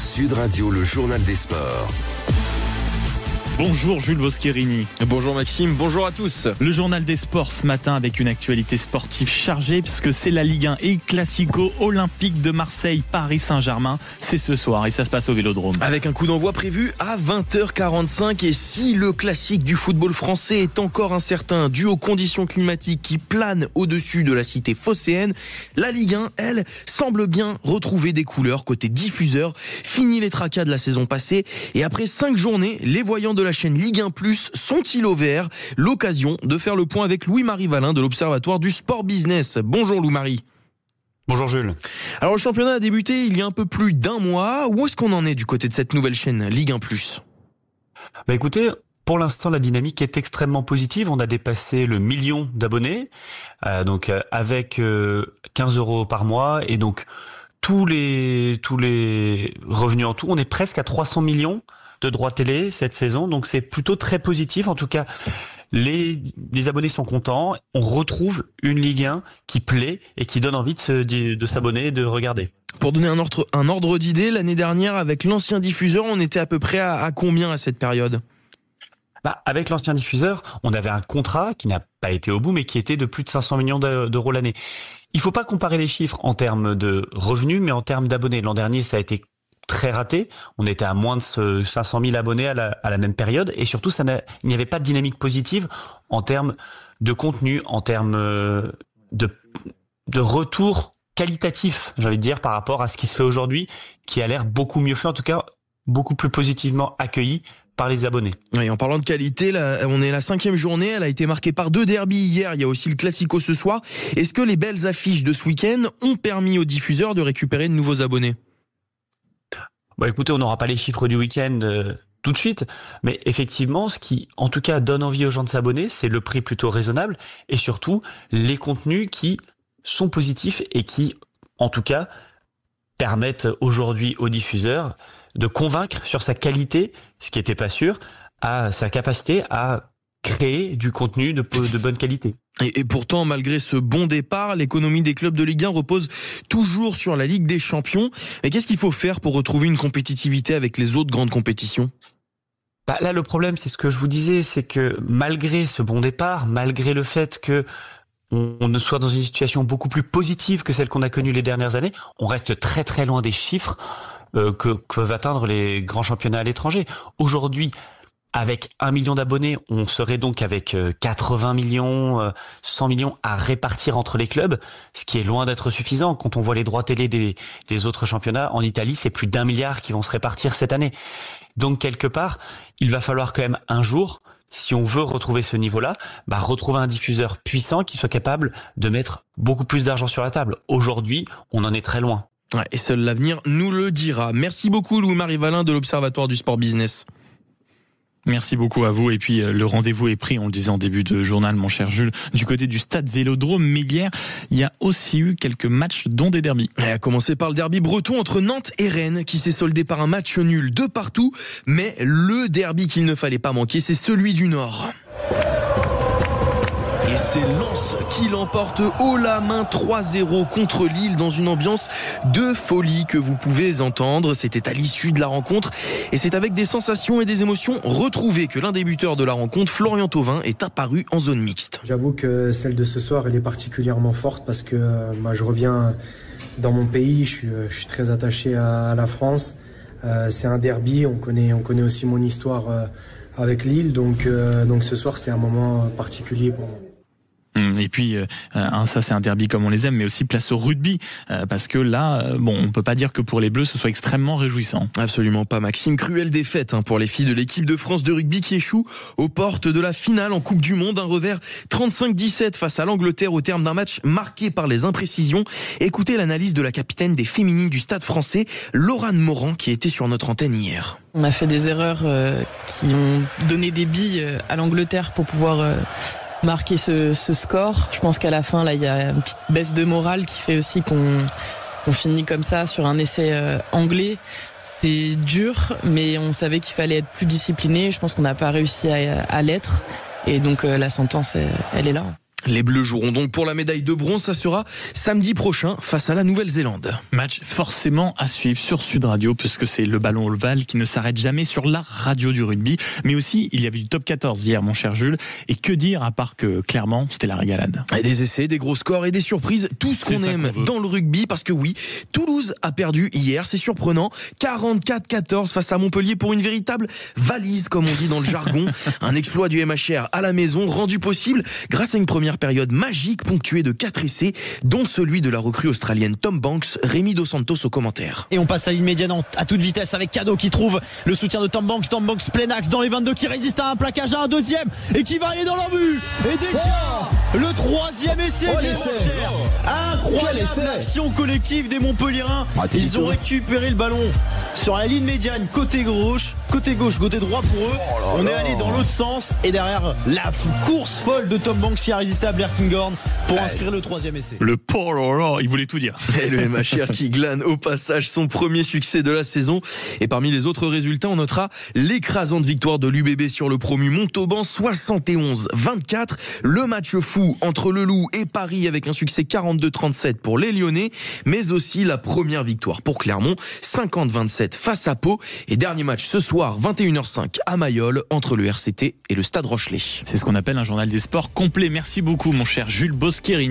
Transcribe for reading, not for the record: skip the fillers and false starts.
Sud Radio, le journal des sports. Bonjour Jules Boscherini. Bonjour Maxime, bonjour à tous. Le journal des sports ce matin avec une actualité sportive chargée puisque c'est la Ligue 1 et Classico olympique de Marseille, Paris Saint-Germain. C'est ce soir et ça se passe au Vélodrome. Avec un coup d'envoi prévu à 20h45 et si le classique du football français est encore incertain dû aux conditions climatiques qui planent au-dessus de la cité phocéenne, la Ligue 1, elle, semble bien retrouver des couleurs côté diffuseur. Fini les tracas de la saison passée et après 5 journées, les voyants de la chaîne Ligue 1+, sont-ils au vert? L'occasion de faire le point avec Louis-Marie Valin de l'Observatoire du Sport Business. Bonjour Louis-Marie. Bonjour Jules. Alors le championnat a débuté il y a un peu plus d'un mois. Où est-ce qu'on en est du côté de cette nouvelle chaîne Ligue 1+? Écoutez, pour l'instant la dynamique est extrêmement positive. On a dépassé le 1 million d'abonnés, avec 15 € par mois et donc tous les revenus en tout. On est presque à 300 millions de droits télé cette saison, donc c'est plutôt très positif. En tout cas, les abonnés sont contents. On retrouve une Ligue 1 qui plaît et qui donne envie de s'abonner et de regarder. Pour donner un ordre d'idée, l'année dernière, avec l'ancien diffuseur, on était à peu près à combien à cette période ? Avec l'ancien diffuseur, on avait un contrat qui n'a pas été au bout, mais qui était de plus de 500 millions d'euros l'année. Il ne faut pas comparer les chiffres en termes de revenus, mais en termes d'abonnés. L'an dernier, ça a été très raté. On était à moins de 500 000 abonnés à la même période. Et surtout, il n'y avait pas de dynamique positive en termes de contenu, en termes de retour qualitatif, j'ai envie de dire, par rapport à ce qui se fait aujourd'hui, qui a l'air beaucoup mieux fait, en tout cas beaucoup plus positivement accueilli par les abonnés. Oui, en parlant de qualité, là, on est à la 5e journée, elle a été marquée par 2 derbys hier, il y a aussi le Classico ce soir. Est-ce que les belles affiches de ce week-end ont permis aux diffuseurs de récupérer de nouveaux abonnés ? Écoutez, on n'aura pas les chiffres du week-end tout de suite, mais effectivement, ce qui, en tout cas, donne envie aux gens de s'abonner, c'est le prix plutôt raisonnable et surtout les contenus qui sont positifs et qui, en tout cas, permettent aujourd'hui aux diffuseurs de convaincre sur sa qualité, ce qui n'était pas sûr, à sa capacité à créer du contenu de bonne qualité. Et pourtant, malgré ce bon départ, l'économie des clubs de Ligue 1 repose toujours sur la Ligue des Champions. Et qu'est-ce qu'il faut faire pour retrouver une compétitivité avec les autres grandes compétitions ? Là, le problème, c'est ce que je vous disais, c'est que malgré ce bon départ, malgré le fait que on soit dans une situation beaucoup plus positive que celle qu'on a connue les dernières années, on reste très très loin des chiffres que peuvent atteindre les grands championnats à l'étranger. Aujourd'hui, avec 1 million d'abonnés, on serait donc avec 80 millions, 100 millions à répartir entre les clubs, ce qui est loin d'être suffisant. Quand on voit les droits télé des autres championnats, en Italie, c'est plus d'1 milliard qui vont se répartir cette année. Donc quelque part, il va falloir quand même un jour, si on veut retrouver ce niveau-là, retrouver un diffuseur puissant qui soit capable de mettre beaucoup plus d'argent sur la table. Aujourd'hui, on en est très loin. Ouais, et seul l'avenir nous le dira. Merci beaucoup Louis-Marie Valin de l'Observatoire du Sport Business. Merci beaucoup à vous. Et puis le rendez-vous est pris, on le disait en début de journal, mon cher Jules, du côté du stade Vélodrome. Mais hier, il y a aussi eu quelques matchs, dont des derbys. À commencer par le derby breton entre Nantes et Rennes, qui s'est soldé par un match nul de partout. Mais le derby qu'il ne fallait pas manquer, c'est celui du Nord. Et c'est Lens qui l'emporte haut la main 3-0 contre Lille dans une ambiance de folie que vous pouvez entendre. C'était à l'issue de la rencontre et c'est avec des sensations et des émotions retrouvées que l'un des buteurs de la rencontre, Florian Thauvin, est apparu en zone mixte. J'avoue que celle de ce soir, elle est particulièrement forte parce que je reviens dans mon pays, je suis très attaché à la France. C'est un derby, on connaît aussi mon histoire avec Lille, donc ce soir c'est un moment particulier pour moi. Et puis ça c'est un derby comme on les aime, mais aussi place au rugby parce que là on peut pas dire que pour les Bleus ce soit extrêmement réjouissant. Absolument pas Maxime, cruelle défaite pour les filles de l'équipe de France de rugby qui échouent aux portes de la finale en Coupe du Monde, un revers 35-17 face à l'Angleterre au terme d'un match marqué par les imprécisions. Écoutez l'analyse de la capitaine des féminines du Stade Français, Laurane Morand, qui était sur notre antenne hier. On a fait des erreurs qui ont donné des billes à l'Angleterre pour pouvoir marquer ce score. Je pense qu'à la fin, là, il y a une petite baisse de morale qui fait aussi qu'on finit comme ça sur un essai anglais. C'est dur, mais on savait qu'il fallait être plus discipliné. Je pense qu'on n'a pas réussi à l'être. Et donc, la sentence, elle est là. Les Bleus joueront donc pour la médaille de bronze. Ça sera samedi prochain face à la Nouvelle-Zélande. Match forcément à suivre sur Sud Radio, puisque c'est le ballon ovale qui ne s'arrête jamais sur la radio du rugby. Mais aussi, il y avait du top 14 hier, mon cher Jules. Et que dire, à part que, clairement, c'était la régalade. Et des essais, des gros scores et des surprises. Tout ce qu'on aime dans le rugby. Parce que oui, Toulouse a perdu hier. C'est surprenant. 44-14 face à Montpellier pour une véritable valise, comme on dit dans le jargon. Un exploit du MHR à la maison, rendu possible grâce à une première période magique ponctuée de 4 essais, dont celui de la recrue australienne Tom Banks. Rémi Dos Santos au commentaire. Et on passe à l'immédiat à toute vitesse avec Cadeau qui trouve le soutien de Tom Banks. Tom Banks plein axe dans les 22 qui résiste à un plaquage, à un deuxième et qui va aller dans l'embut. Et déjà le troisième essai. Incroyable action collective des Montpelliérains. Ils ont récupéré le ballon sur la ligne médiane, côté gauche, côté droit pour eux. On est allé dans l'autre sens et derrière la course folle de Tom Banks qui a résisté à Blair Kinghorn pour inscrire le troisième essai. Le Polo, il voulait tout dire. Et le MHR qui glane au passage son premier succès de la saison. Et parmi les autres résultats, on notera l'écrasante victoire de l'UBB sur le promu Montauban, 71-24. Le match fou entre le Loup et Paris avec un succès 42-37 pour les Lyonnais, mais aussi la première victoire pour Clermont, 50-27 face à Pau. Et dernier match ce soir, 21h05 à Mayol, entre le RCT et le Stade Rochelet. C'est ce qu'on appelle un journal des sports complet. Merci beaucoup, mon cher Jules Bosquet.